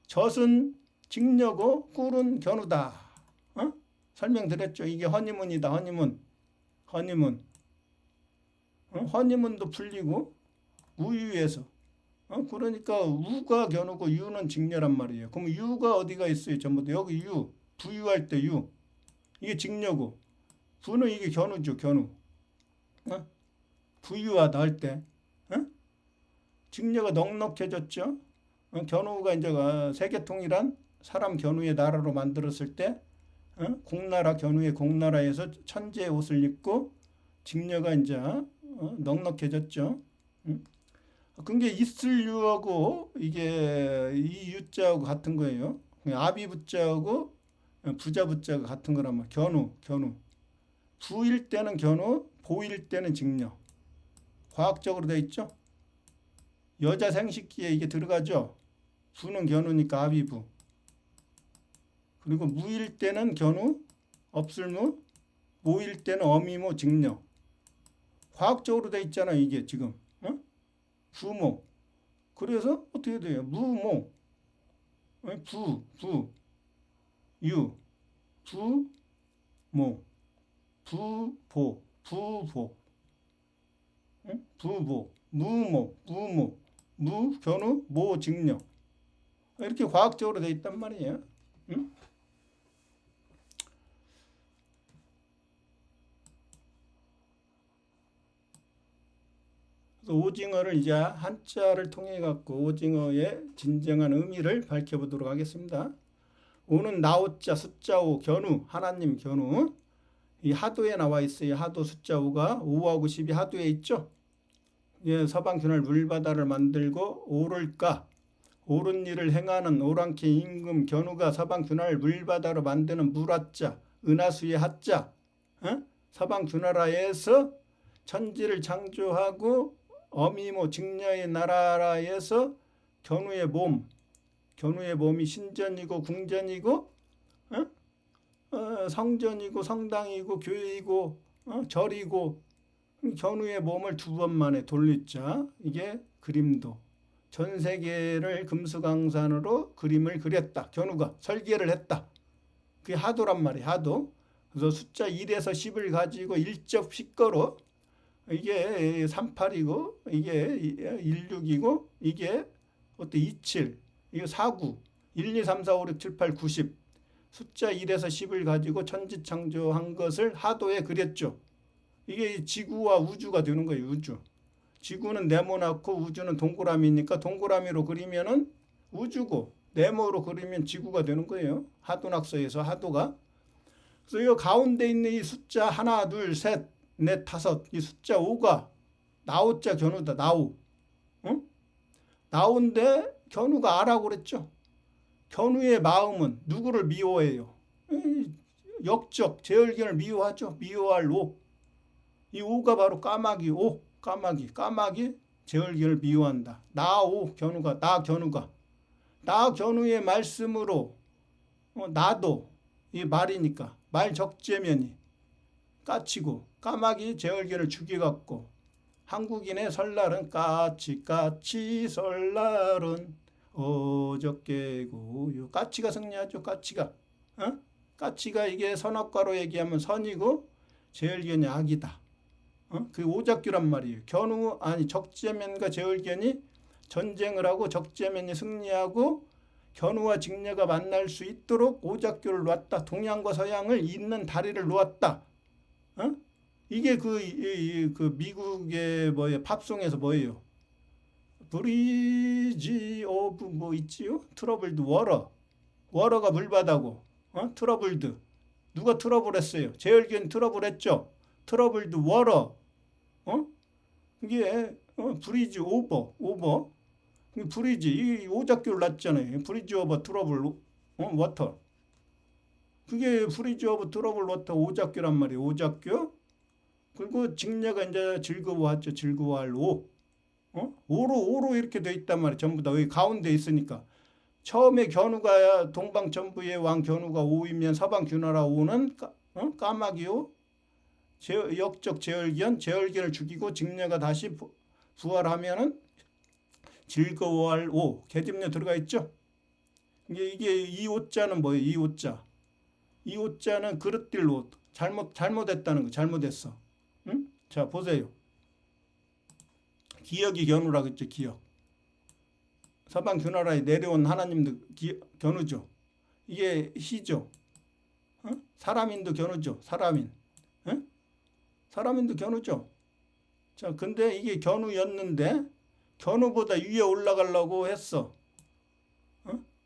젖은 직녀고 꿀은 견우다. 설명드렸죠. 이게 허니문이다. 허니문. 허니문도 풀리고 우유에서. 그러니까 우가 견우고 유는 직녀란 말이에요. 그럼 유가 어디가 있어요? 전부 다 여기 유. 부유할 때 유. 이게 직녀고. 부는 이게 견우죠. 견우. 부유하다 할 때. 직녀가 넉넉해졌죠. 견우가 이제 세계통일한 사람 견우의 나라로 만들었을 때 공나라 견우의 공나라에서 천재의 옷을 입고 직녀가 이제 넉넉해졌죠. 그게 이슬유하고 이게 이 유자하고 같은 거예요. 아비부자하고 부자부자가 같은 거라면 견우. 부일 때는 견우, 보일 때는 직녀. 과학적으로 돼 있죠. 여자 생식기에 이게 들어가죠. 부는 견우니까 아비부. 그리고 무일 때는 견우, 업술무, 모일 때는 어미모, 직녀. 과학적으로 돼 있잖아. 이게 지금. 부모. 그래서 어떻게 돼요? 무모. 유. 부모. 부보. 무모. 무, 견우, 모, 직녀. 이렇게 과학적으로 돼 있단 말이에요. 그래서 오징어를 이제 한자를 통해 갖고 오징어의 진정한 의미를 밝혀보도록 하겠습니다. 오는 나오자 숫자 5 견우 하나님 견우 이 하도에 나와 있어요. 하도 숫자 5가 5하고 10이 하도에 있죠. 예, 서방균할 물바다를 만들고 오를까? 옳은 일을 행하는 오랑캐 임금 견우가 서방균할 물바다로 만드는 물하자 은하수의 하자 어? 서방균하라에서 천지를 창조하고 어미모 직녀의 나라라에서 견우의 몸이 신전이고 궁전이고 성전이고 성당이고 교회이고 절이고 견우의 몸을 두 번 만에 돌리자. 이게 그림도. 전 세계를 금수강산으로 그림을 그렸다. 견우가 설계를 했다. 그게 하도란 말이에요. 하도. 그래서 숫자 1에서 10을 가지고 1접10거로 이게 38이고 이게 16이고 이게 어때 27 이게 49 1, 2, 3, 4, 5, 6, 7, 8, 90 숫자 1에서 10을 가지고 천지창조한 것을 하도에 그렸죠. 이게 지구와 우주가 되는 거예요. 우주. 지구는 네모나고 우주는 동그라미니까 동그라미로 그리면은 우주고 네모로 그리면 지구가 되는 거예요. 하도낙서에서 하도가. 그래서 이 가운데 있는 이 숫자 하나, 둘, 셋, 넷, 다섯 이 숫자 5가 나오자 견우다. 나오. 응? 나오인데 견우가 아라고 그랬죠. 견우의 마음은 누구를 미워해요? 역적, 제얼견을 미워하죠. 미워할 오. 이 오가 바로 까마귀 오. 까마귀 제얼견을 미워한다. 나오 견우가 나 견우의 말씀으로 나도 이 말이니까 말 적재면이 까치고 까마귀 제얼견을 죽여갖고 한국인의 설날은 까치 설날은 어저께고 요 까치가 승리하죠. 까치가 이게 선악과로 얘기하면 선이고 제얼견이 악이다. 그 오작교란 말이에요. 적재면과 제얼견이 전쟁을 하고 적재면이 승리하고 견우와 직녀가 만날 수 있도록 오작교를 놓았다. 동양과 서양을 잇는 다리를 놓았다. 이게 그 미국의 팝송에서 뭐예요? 브리지 오브 뭐 있지요? 트러블드 워러가 물바다고 트러블드 누가 트러블했어요? 제얼견 트러블했죠. 트러블드 워러 이게 브리지 오버 브리지 이 오작교를 놨잖아요. 브리지 오버 트러블 워터 그게 브리지 오브 트러블 워터 오작교란 말이에요. 오작교 그리고 직녀가 이제 즐거워하죠. 즐거워할 오 오로 이렇게 돼 있단 말이에요. 전부 다 여기 가운데 있으니까 처음에 견우가 동방전부의 왕 견우가 오이면 서방균하라 오는 까마귀오 역적 제얼견을 죽이고 직녀가 다시 부활하면은 즐거워할 오 계집녀 들어가 있죠. 이게 이 오자는 뭐예요? 이 오자는 그릇들 옷 잘못했다는 거 잘못했어. 응? 자 보세요. 기역이 견우라 그랬죠. 기역. 서방균하라에 내려온 하나님도 견우죠. 이게 시죠. 사람인도 견우죠. 사람인도 견우죠. 자, 근데 이게 견우였는데 견우보다 위에 올라가려고 했어.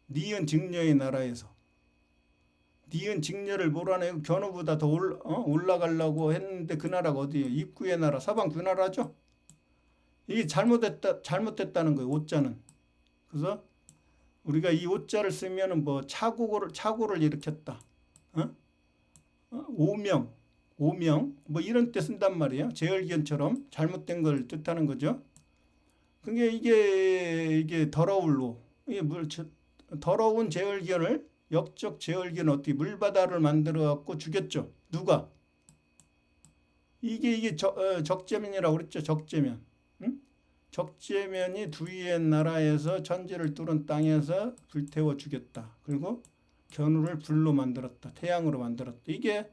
니은 직녀의 나라에서. 니은 직녀를 몰아내고 견우보다 더 올라가려고 했는데 그 나라가 어디예요? 입구의 나라, 서방균하라죠. 이게 잘못됐다는 거예요. 오자는. 그래서 우리가 이 오자를 쓰면은 뭐 착오를 일으켰다. 오명 뭐 이런 때 쓴단 말이에요. 제얼견처럼 잘못된 걸 뜻하는 거죠. 그게 이게 더러울로 이게 더러운 제얼견을 역적 제얼견 어떻게 물바다를 만들어 갖고 죽였죠. 누가? 이게 적재면이라고 그랬죠. 적재면. 응? 적재면이 두위의 나라에서 천지를 뚫은 땅에서 불태워 죽였다. 그리고 견우를 불로 만들었다. 태양으로 만들었다. 이게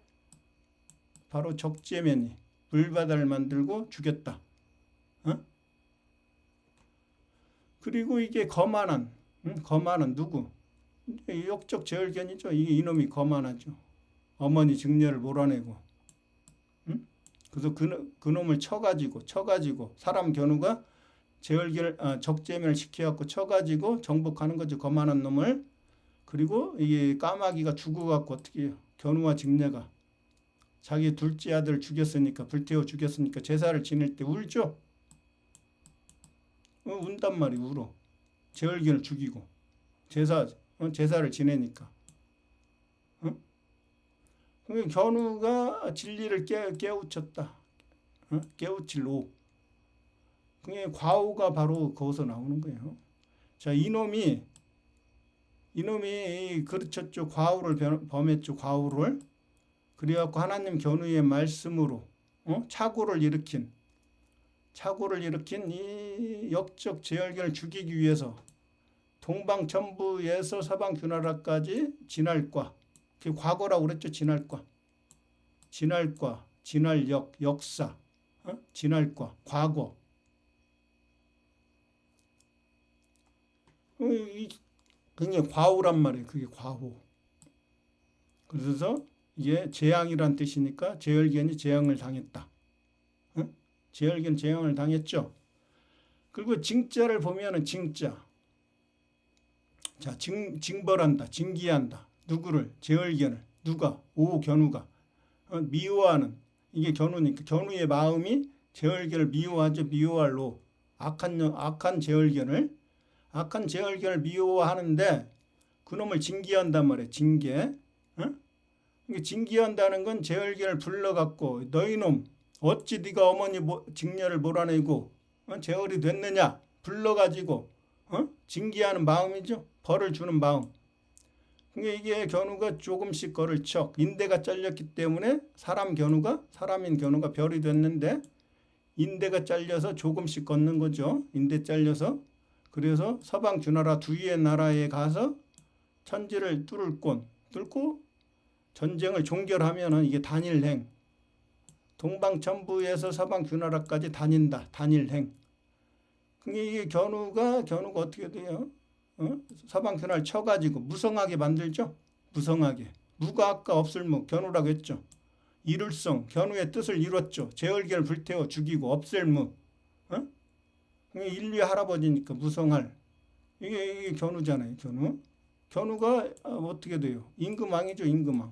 바로 적재면이 물바다를 만들고 죽였다. 그리고 이게 거만한 누구? 역적 제얼견이죠. 이게 이놈이 거만하죠. 어머니 직녀를 몰아내고 그래서 그놈을 쳐가지고 사람 견우가 적재면을 시켜갖고 쳐가지고 정복하는 거죠. 거만한 놈을. 그리고 이게 까마귀가 죽어갖고 어떻게 해요? 견우와 직녀가 자기 둘째 아들 불태워 죽였으니까 제사를 지낼 때 울죠. 운단 말이 울어. 제얼견을 죽이고 제사를 지내니까. 견우가 진리를 깨우쳤다. 깨우칠로. 그게 과오가 바로 거기서 나오는 거예요. 자, 이놈이 그르쳤죠. 과오를 범했죠. 과오를. 그래갖고 하나님 견우의 말씀으로 착오를 일으킨 이 역적 제열견을 죽이기 위해서 동방천부에서 서방규나라까지 진할과, 그게 과거라고 그랬죠. 진할과, 진할역, 역사, 진할과, 과거. 그게 과오란 말이에요. 그게 과오. 그래서 이게 재앙이란 뜻이니까 제열견이 재앙을 당했다. 제열견 재앙을 당했죠. 그리고 징자를 보면은 징자. 자, 징벌한다, 징기한다. 누구를? 제열견을. 누가? 견우가. 미워하는. 이게 견우니까. 견우의 마음이 제열견을 미워하죠. 미워할로. 악한 제열견을 미워하는데 그놈을 징계한단 말이에요. 징계. 징계한다는 건 제열견을 불러갖고 너희 놈 어찌 네가 어머니 징녀를 몰아내고 제얼이 됐느냐 불러가지고 징계하는 마음이죠. 벌을 주는 마음. 이게 견우가 조금씩 거를 척 인대가 잘렸기 때문에 사람인 견우가 별이 됐는데 인대가 잘려서 조금씩 걷는 거죠. 인대 잘려서. 그래서 서방 주나라 두위의 나라에 가서 천지를 뚫고 전쟁을 종결하면은 이게 단일행. 동방천부에서 서방 규나라까지 다닌다. 단일행. 이게 견우가 어떻게 돼요? 서방 규나라를 쳐가지고 무성하게 만들죠. 무성하게. 무가 아까 없을무 견우라고 했죠. 이룰성 견우의 뜻을 이뤘죠. 제얼견을 불태워 죽이고 없앨무. 인류의 할아버지니까 무성할. 이게 견우잖아요. 견우가 어떻게 돼요? 임금왕이죠. 임금왕.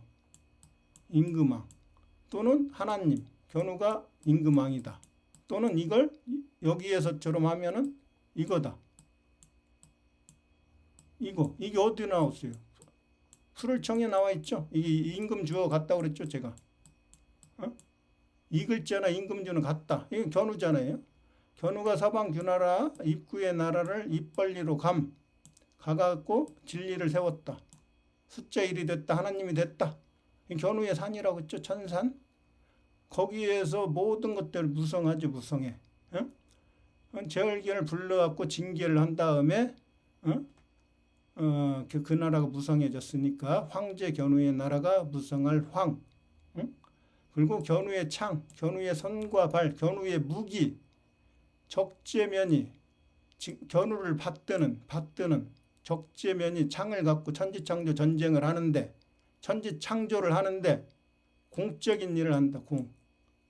또는 하나님. 견우가 임금왕이다. 또는 이걸 여기에서처럼 하면은 이거다. 이게 어디 나왔어요? 술을청에 나와 있죠. 이게 임금 주어 같다고 그랬죠. 제가. 이 글자나 임금주는 같다. 이게 견우잖아요. 견우가 서방 규나라 입구의 나라를 입벌리로 가갖고 진리를 세웠다. 숫자 1이 됐다. 하나님이 됐다. 견우의 산이라고 했죠. 천산. 거기에서 모든 것들을 무성하죠. 무성해. 제얼견을 불러갖고 징계를 한 다음에 그 나라가 무성해졌으니까 황제 견우의 나라가 무성할 황. 그리고 견우의 창, 견우의 손과 발, 견우의 무기, 적재면이 견우를 받드는 적재면이 창을 갖고 천지창조 전쟁을 하는데 천지창조를 하는데 공적인 일을 한다.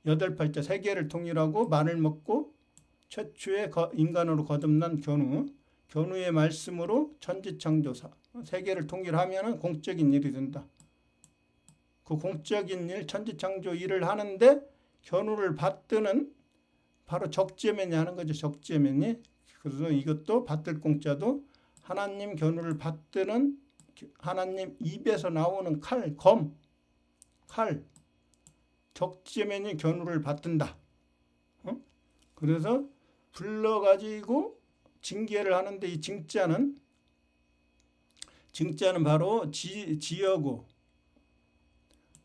여덟 팔자 세계를 통일하고 말을 먹고 최초의 인간으로 거듭난 견우의 말씀으로 천지창조 세계를 통일하면 공적인 일이 된다. 그 공적인 일 천지창조 일을 하는데 견우를 받드는 바로 적재면이 하는 거죠. 적재면이. 그래서 이것도 받들 공자도 하나님 견우를 받드는 하나님 입에서 나오는 칼. 적재면이 견우를 받든다. 그래서 불러가지고 징계를 하는데 이 징자는 바로 지어고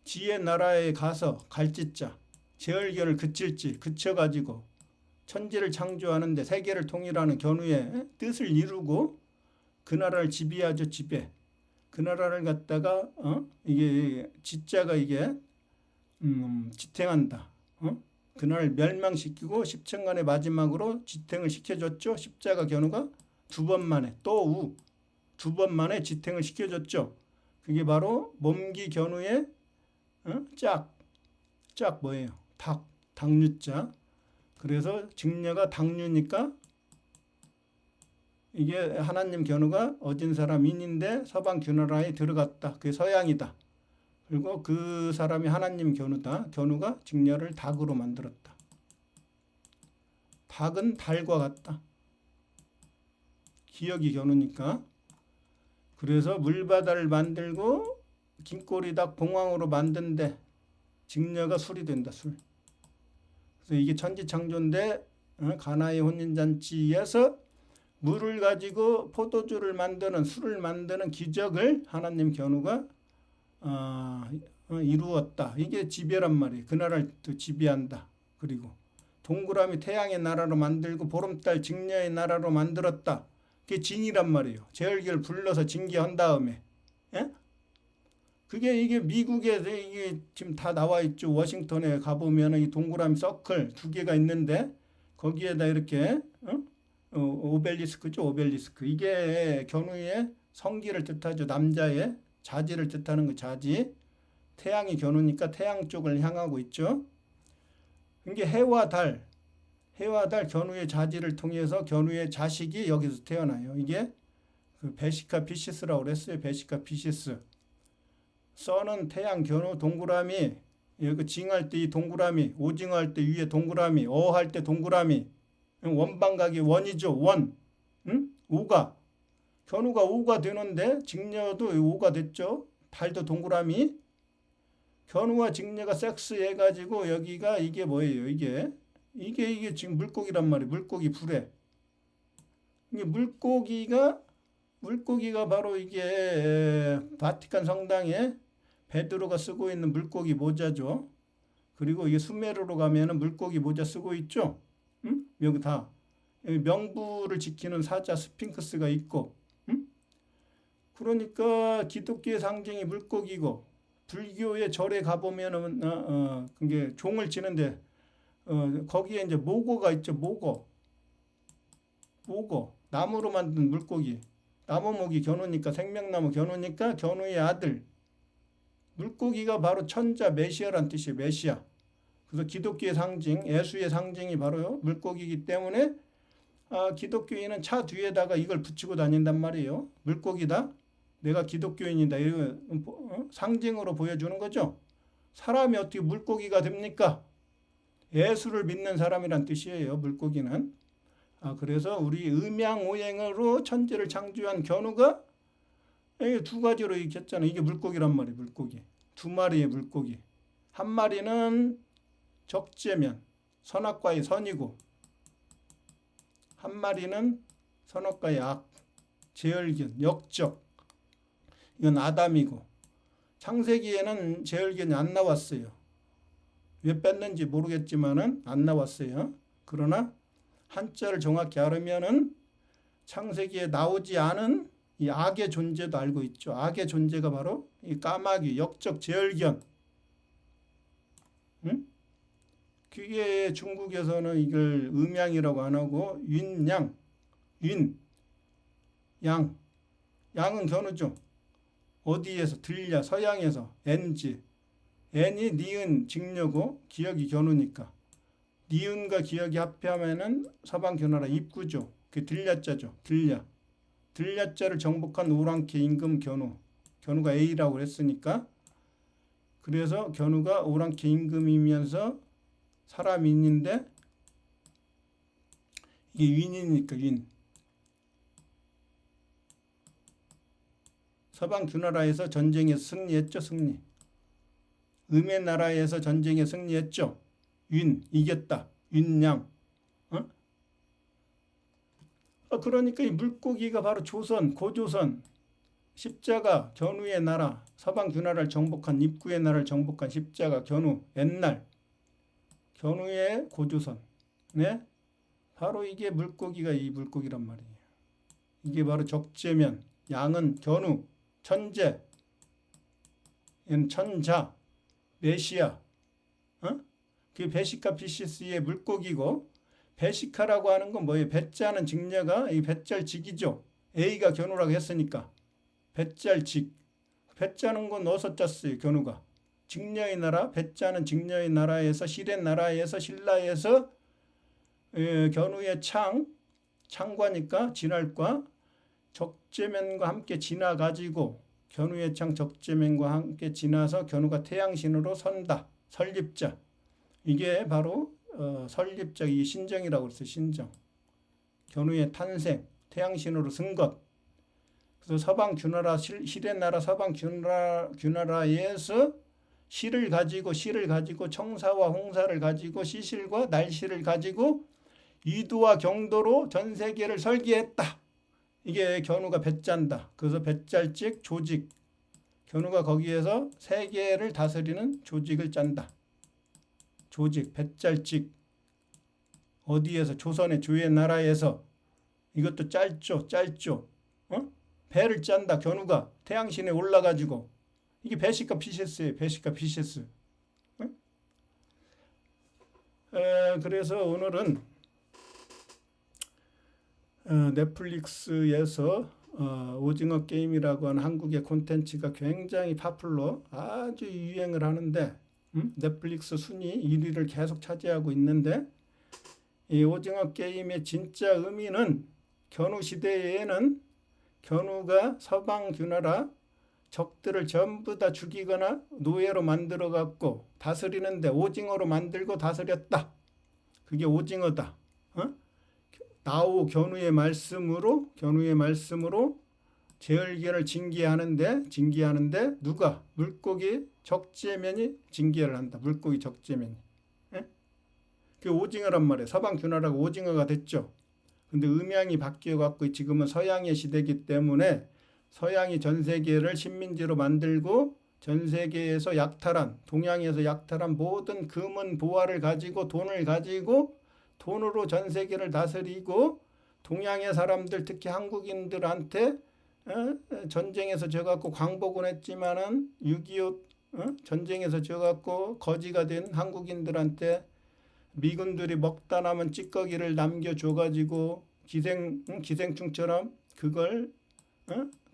지의 나라에 가서 갈지자 제얼견을 그쳐가지고 천지를 창조하는데 세계를 통일하는 견우의 뜻을 이루고 그 나라를 지배하죠. 지배. 그 나라를 갖다가 이게 지자가 이게 지탱한다. 그 나라를 멸망시키고 십천간의 마지막으로 지탱을 시켜줬죠. 십자가 견우가 두 번 만에 지탱을 시켜줬죠. 그게 바로 몸기 견우의 짝 뭐예요? 닭류자. 그래서 직녀가 닭류니까 이게 하나님 견우가 어진 사람인인데 서방 규나라에 들어갔다. 그게 서양이다. 그리고 그 사람이 하나님 견우다. 견우가 직녀를 닭으로 만들었다. 닭은 달과 같다. 기역이 견우니까. 그래서 물바다를 만들고 긴꼬리닭 봉황으로 만든데 직녀가 술이 된다. 술. 그래서 이게 천지창조인데 가나의 혼인잔치에서 물을 가지고 포도주를 만드는 술을 만드는 기적을 하나님 견우가 이루었다. 이게 지배란 말이에요. 그 나라를 또 지배한다. 그리고 동그라미 태양의 나라로 만들고 보름달 직녀의 나라로 만들었다. 그게 진이란 말이에요. 제얼기를 불러서 징계한 다음에. 예? 그게 이게 미국에 이게 지금 다 나와 있죠. 워싱턴에 가보면 이 동그라미 서클 2개가 있는데 거기에다 이렇게 오벨리스크죠. 오벨리스크. 이게 견우의 성기를 뜻하죠. 남자의 자지를 뜻하는 그 자지. 태양이 견우니까 태양 쪽을 향하고 있죠. 이게 해와 달 견우의 자지를 통해서 견우의 자식이 여기서 태어나요. 이게 그 베시카 피시스라고 그랬어요. 베시카 피시스. 써는 태양 견우 동그라미, 여기 징할 때 이 동그라미, 오징어 할 때 위에 동그라미, 할 때 동그라미. 원방각이 원이죠. 원. 응? 오가. 견우가 오가 되는데 직녀도 오가 됐죠. 달도 동그라미. 견우와 직녀가 섹스해가지고 여기가 이게 뭐예요? 이게 지금 물고기란 말이에요. 물고기 불에. 이게 물고기가 바로 이게 바티칸 성당에 베드로가 쓰고 있는 물고기 모자죠. 그리고 이게 수메르로 가면은 물고기 모자 쓰고 있죠. 응? 여기 다 여기 명부를 지키는 사자 스핑크스가 있고, 응? 그러니까 기독교의 상징이 물고기고, 불교의 절에 가보면은 그게 종을 치는데 거기에 이제 모고가 있죠. 모고 나무로 만든 물고기. 나무목이 견우니까 생명나무 견우니까 견우의 아들. 물고기가 바로 천자 메시아란 뜻이에요. 메시아. 그래서 기독교의 상징, 예수의 상징이 바로 물고기이기 때문에 기독교인은 차 뒤에다가 이걸 붙이고 다닌단 말이에요. 물고기다. 내가 기독교인이다. 이런 상징으로 보여주는 거죠. 사람이 어떻게 물고기가 됩니까? 예수를 믿는 사람이란 뜻이에요. 물고기는. 그래서 우리 음양오행으로 천지를 창조한 견우가 이게 2가지로 익혔잖아요. 이게 물고기란 말이에요. 물고기. 2마리의 물고기. 한 마리는 적재면 선악과의 선이고, 한 마리는 선악과의 악, 제열견, 역적. 이건 아담이고, 창세기에는 제열견이 안 나왔어요. 왜 뺐는지 모르겠지만은 안 나왔어요. 그러나 한자를 정확히 알으면은 창세기에 나오지 않은 이 악의 존재도 알고 있죠. 악의 존재가 바로 이 까마귀, 역적, 제열견. 응? 그게 중국에서는 이걸 음양이라고 안 하고 윈양, 양. 양은 견우죠. 어디에서? 들려, 서양에서. 엔지. 엔이 니은 직녀고 기역이 견우니까. 니은과 기역이 합하면은 서방 견우라 입구죠. 그 들려자죠. 들려자를 정복한 오랑캐 임금 견우. 견우가 A라고 했으니까. 그래서 견우가 오랑캐 임금이면서 사람인인데 이게 윈이니까 윈. 서방 두 나라에서 전쟁에 승리했죠. 승리. 음의 나라에서 전쟁에 승리했죠. 윈. 이겼다. 윈양. 그러니까 이 물고기가 바로 조선, 고조선, 십자가, 견우의 나라, 서방 두 나라를 정복한, 입구의 나라를 정복한 십자가, 견우, 옛날, 견우의 고조선. 네? 바로 이게 물고기가 이 물고기란 말이에요. 이게 바로 적재면, 양은 견우, 천재, 천자, 메시아. 그게 베시카 피시스의 물고기고, 베시카라고 하는 건 뭐예요? 배짜는 직녀가 이 배짤직이죠. A가 견우라고 했으니까 배짤직. 배짜는 건 어디서 짰어요? 견우가. 직녀의 나라, 배짜는 직녀의 나라에서 실의 나라에서 신라에서 견우의 창과니까 진할과 적재면과 함께 지나가지고 견우의 창 적재면과 함께 지나서 견우가 태양신으로 선다. 설립자. 이게 바로 설립자 이 신정이라고 했어요. 신정. 견우의 탄생, 태양신으로 쓴 것. 그래서 서방 균화라 실의 나라 서방 균화라에서 실을 가지고 청사와 홍사를 가지고 시실과 날실을 가지고 이도와 경도로 전 세계를 설계했다. 이게 견우가 배짠다. 그래서 배짤직 조직. 견우가 거기에서 세계를 다스리는 조직을 짠다. 조직, 배짤직. 어디에서? 조선의 조의 나라에서. 이것도 짧죠. 배를 짠다. 견우가 태양신에 올라가지고. 이게 베시카 피셰스예요. 베시카 피셰스. 그래서 오늘은 넷플릭스에서 오징어 게임이라고 하는 한국의 콘텐츠가 굉장히 파퓰러 아주 유행을 하는데 넷플릭스 순위 1위를 계속 차지하고 있는데 이 오징어 게임의 진짜 의미는 견우 시대에는 견우가 서방 균화라 적들을 전부 다 죽이거나 노예로 만들어 갖고 다스리는데 오징어로 만들고 다스렸다. 그게 오징어다. 나오 견우의 말씀으로 제얼계를 징계하는데 누가? 물고기 적재면이 징계를 한다. 물고기 적재면이. 그 오징어란 말이에요. 서방 균화라고 오징어가 됐죠. 근데 음양이 바뀌어 갖고 지금은 서양의 시대이기 때문에 서양이 전 세계를 식민지로 만들고 전 세계에서 약탈한 동양에서 약탈한 모든 금은 보화를 가지고 돈을 가지고 돈으로 전 세계를 다스리고 동양의 사람들 특히 한국인들한테 전쟁에서 져갖고 광복은 했지만은 6.25 전쟁에서 져갖고 거지가 된 한국인들한테 미군들이 먹다 남은 찌꺼기를 남겨줘가지고 기생충처럼 그걸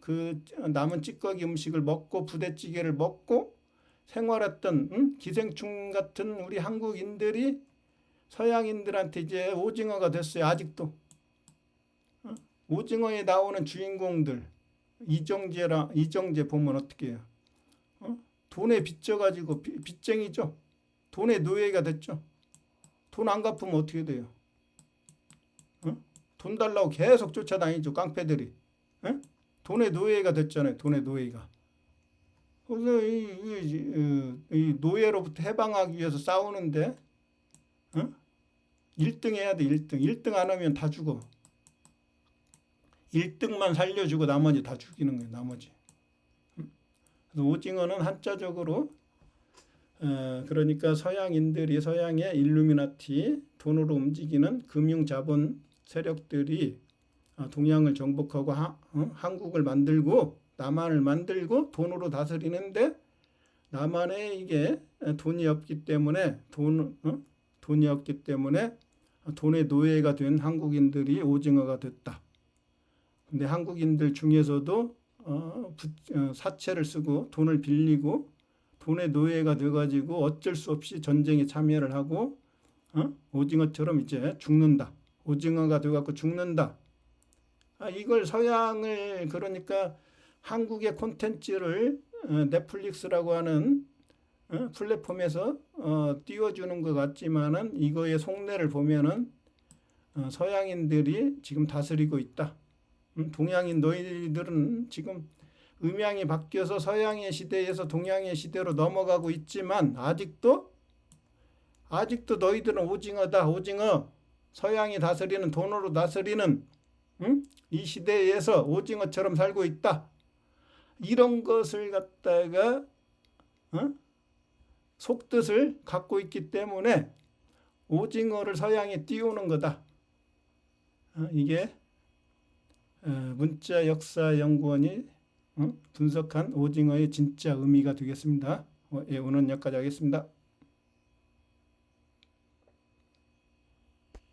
그 남은 찌꺼기 음식을 먹고 부대찌개를 먹고 생활했던 기생충 같은 우리 한국인들이 서양인들한테 이제 오징어가 됐어요. 아직도 오징어에 나오는 주인공들 이정재 보면 어떻게 해요? 돈에 빚져가지고 빚쟁이죠. 돈의 노예가 됐죠. 돈 안 갚으면 어떻게 돼요? 돈 달라고 계속 쫓아다니죠. 깡패들이. 돈의 노예가 됐잖아요. 돈의 노예가. 그래서 이 노예로부터 해방하기 위해서 싸우는데 1등 해야 돼. 1등 안 하면 다 죽어. 1등만 살려주고 나머지 다 죽이는 거예요. 나머지. 그래서 오징어는 한자적으로 그러니까 서양의 일루미나티 돈으로 움직이는 금융자본 세력들이 동양을 정복하고 한국을 만들고 남한을 만들고 돈으로 다스리는데 남한에 이게 돈이 없기 때문에 돈의 노예가 된 한국인들이 오징어가 됐다. 근데 한국인들 중에서도 사채를 쓰고 돈을 빌리고 돈의 노예가 돼가지고 어쩔 수 없이 전쟁에 참여를 하고 오징어처럼 이제 죽는다. 오징어가 돼갖고 죽는다. 이걸 서양을 그러니까 한국의 콘텐츠를 넷플릭스라고 하는 플랫폼에서 띄워주는 것 같지만은 이거의 속내를 보면은 서양인들이 지금 다스리고 있다. 동양인 너희들은 지금 음양이 바뀌어서 서양의 시대에서 동양의 시대로 넘어가고 있지만 아직도 너희들은 오징어다. 오징어. 서양이 다스리는 돈으로 다스리는 이 시대에서 오징어처럼 살고 있다. 이런 것을 갖다가 속뜻을 갖고 있기 때문에 오징어를 서양에 띄우는 거다. 이게 문자역사연구원이 분석한 오징어의 진짜 의미가 되겠습니다. 오늘은 여기까지 하겠습니다.